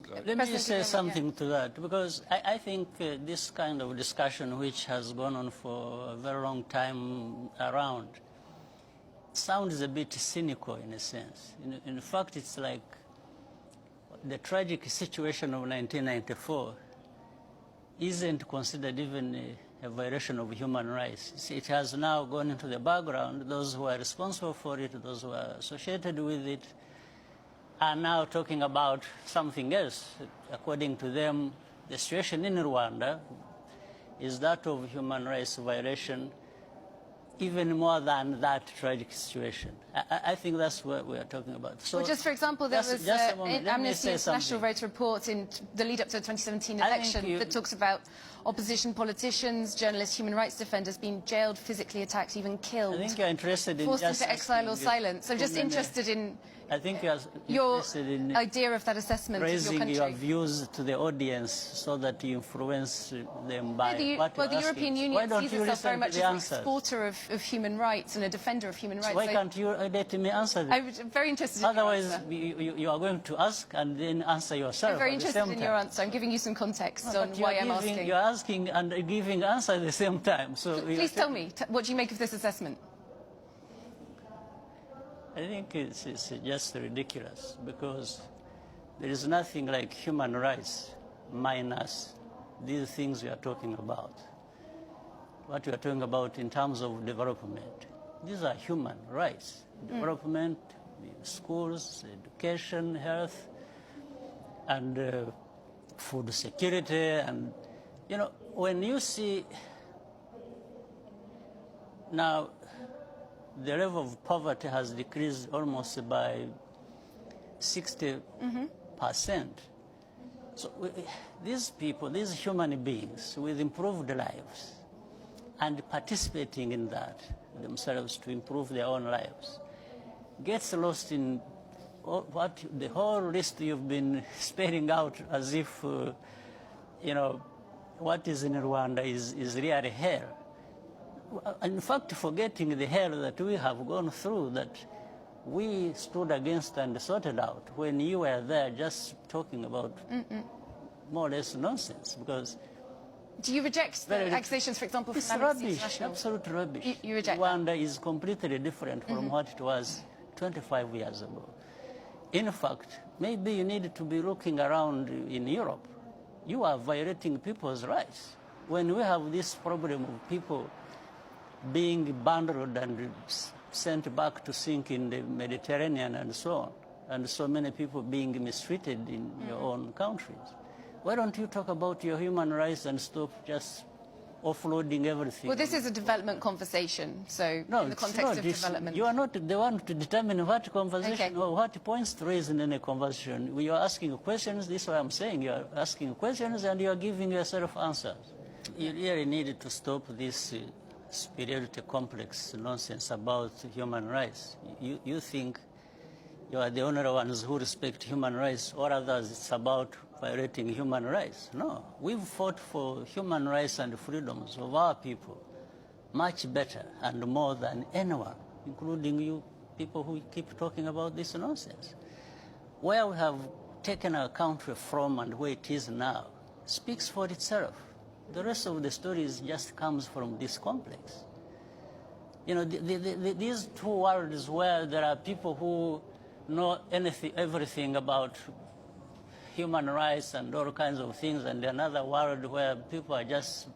Let me say something to that, because I think this kind of discussion, which has gone on for a very long time around, sounds a bit cynical in a sense. In fact, it's like the tragic situation of 1994 isn't considered even a violation of human rights. It has now gone into the background. Those who are responsible for it, those who are associated with it, are now talking about something else. According to them, the situation in Rwanda is that of human rights violation, even more than that tragic situation. I think that's what we are talking about. So, well, just for example, there was an Amnesty International wrote a report in the lead up to the 2017 election that talks about opposition politicians, journalists, human rights defenders being jailed, physically attacked, even killed. I think you're interested in forced into exile or silence. So just interested in your idea of that assessment raising of your country. Your views to the audience so that you influence them by Well, the European Union sees itself very much as an exporter of human rights and a defender of human rights. So why can't you let me answer this? I'm very interested in Otherwise, your answer. you are going to ask and then answer yourself. I'm very interested in your answer. I'm giving you some context on why I'm asking. You're asking and giving answer at the same time. So please tell me, what do you make of this assessment? I think it's just ridiculous, because there is nothing like human rights minus these things we are talking about. What we are talking about in terms of development. These are human rights. Development, schools, education, health, and food security. And, you know, when you see now, the level of poverty has decreased almost by 60%. So these people, these human beings with improved lives and participating in that themselves to improve their own lives, gets lost in what the whole list you've been spelling out as if, you know, what is in Rwanda is really hell. In fact, forgetting the hell that we have gone through, that we stood against and sorted out when you were there just talking about more or less nonsense. Because do you reject the accusations, for example, from Amnesty International? Absolute rubbish. You reject Rwanda is completely different from what it was 25 years ago. In fact, maybe you need to be looking around in Europe. You are violating people's rights. When we have this problem of people being bundled and sent back to sink in the Mediterranean and so on, and so many people being mistreated in your own countries. Why don't you talk about your human rights and stop just offloading everything? Well, this is a development conversation, so no, in the context of development. You are not the one to determine what conversation or what points to raise in any conversation. We are asking questions, this is what I'm saying. You are asking questions and you are giving yourself answers. You really need to stop this superiority complex nonsense about human rights. You think you are the only ones who respect human rights, or others it's about violating human rights. No, we've fought for human rights and freedoms of our people much better and more than anyone, including you people who keep talking about this nonsense. Where we have taken our country from and where it is now speaks for itself. The rest of the story just comes from this complex. You know, these two worlds where there are people who know everything about human rights and all kinds of things, and another world where people are just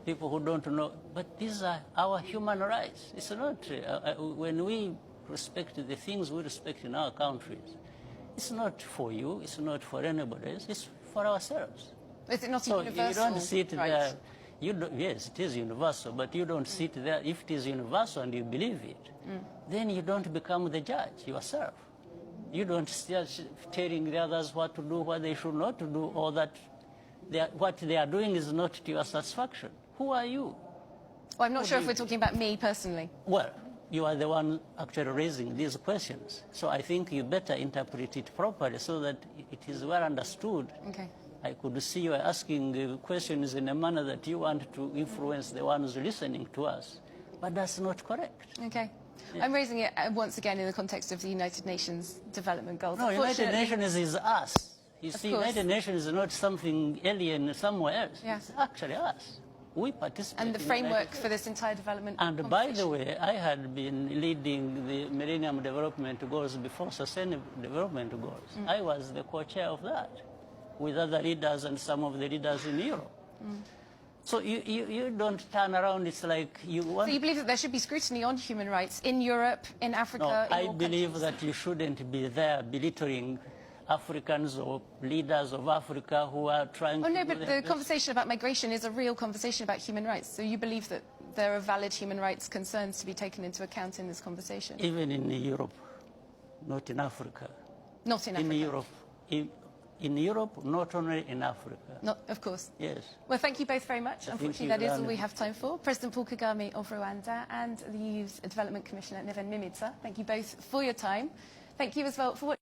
people who don't know. But these are our human rights. It's not, when we respect the things we respect in our countries, it's not for you, it's not for anybody else, it's for ourselves. Is it not so universal? You don't sit there. Yes, it is universal, but you don't sit there. If it is universal and you believe it, then you don't become the judge yourself. You don't start telling the others what to do, what they should not to do, or that what they are doing is not to your satisfaction. Who are you? Well, I'm not sure if we're talking about me personally. Well, you are the one actually raising these questions. So I think you better interpret it properly so that it is well understood. Okay. I could see you asking questions in a manner that you want to influence the ones listening to us. But that's not correct. Okay. Yeah. I'm raising it once again in the context of the United Nations Development Goals. No, United Nations is us. You see, United Nations is not something alien somewhere else. Yeah. It's actually us. We participate. And the framework for this entire development. And by the way, I had been leading the Millennium Development Goals before Sustainable Development Goals. I was the co-chair of that, with other leaders and some of the leaders in Europe. So you don't turn around, it's like you want... So you believe that there should be scrutiny on human rights in Europe, in Africa, No, I believe that you shouldn't be there belittling Africans or leaders of Africa who are trying to... Oh no, but the conversation about migration is a real conversation about human rights. So you believe that there are valid human rights concerns to be taken into account in this conversation? Even in Europe, not in Africa. Not in Africa? In Europe. In Europe, not only in Africa. Not, of course. Yes. Well, thank you both very much. Unfortunately, that is all we have time for. President Paul Kagame of Rwanda and the EU's Development Commissioner, Neven Mimica. Thank you both for your time. Thank you as well for watching.